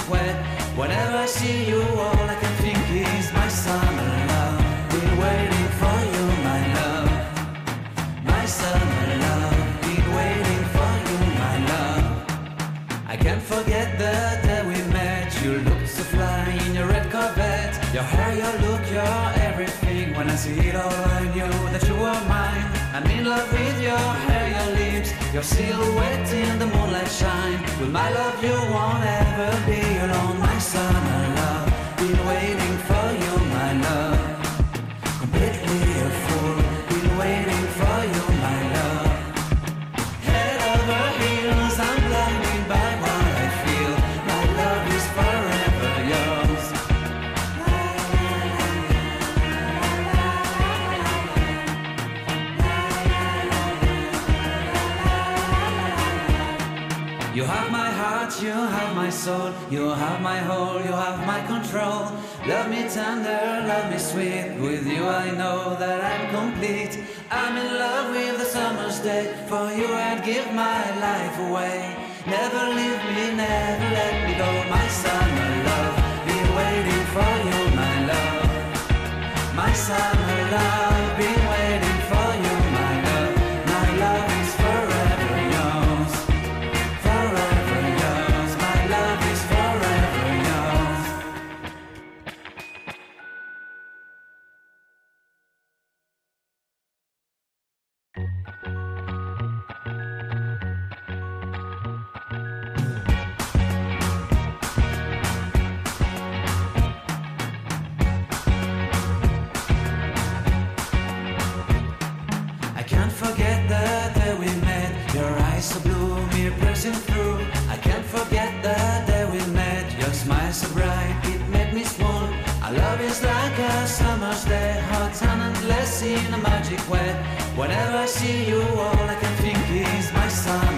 wet. Whenever I see you, all I can think is my summer love. Been waiting for you, my love. My summer love. Been waiting for you, my love. I can't forget the day we met. You looked so fly in your red Corvette. Your hair, your look, your everything. When I see it all, I knew that you were mine. I'm in love with your hair, your lips, your silhouette in the moonlight shine. With my love you won't ever be alone. My summer love, been waiting for you, my love. Completely a fool, been waiting for you, my love. Head over heels, I'm blinded by what I feel. My love is forever yours. You have my heart, you have my soul, you have my whole, you have my control. Love me tender, love me sweet. With you I know that I'm complete. I'm in love with the summer's day. For you I'd give my life away. Never leave me, never let me go. My summer love, been waiting for you, my love. My summer love, been waiting for you, my love. My love is forever yours. Forever yours, my love is forever yours. I can't forget the day we met. Your eyes so blue, me pressing through. I can't forget the day we met. Your smile so bright, it made me swoon. Our love is like a summer's day, hot and endless in a magic way. Whenever I see you, all I can think is my summer